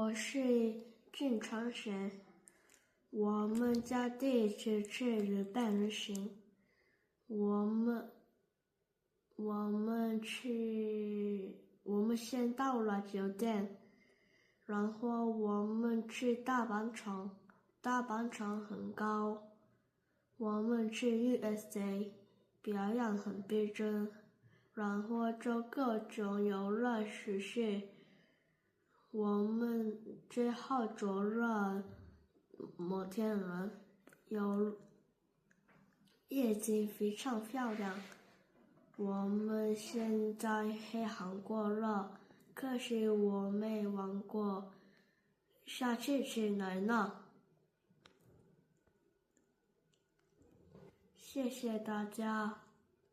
我是俊长贤，我们家第一次去日本旅行，我们先到了酒店，然后我们去大阪城，大阪城很高，我们去 USA 表演很逼真，然后做各种游乐设施。我们最后坐了摩天轮，夜景非常漂亮。我们现在黑韩国了，可是我没玩过，下次去哪呢？谢谢大家。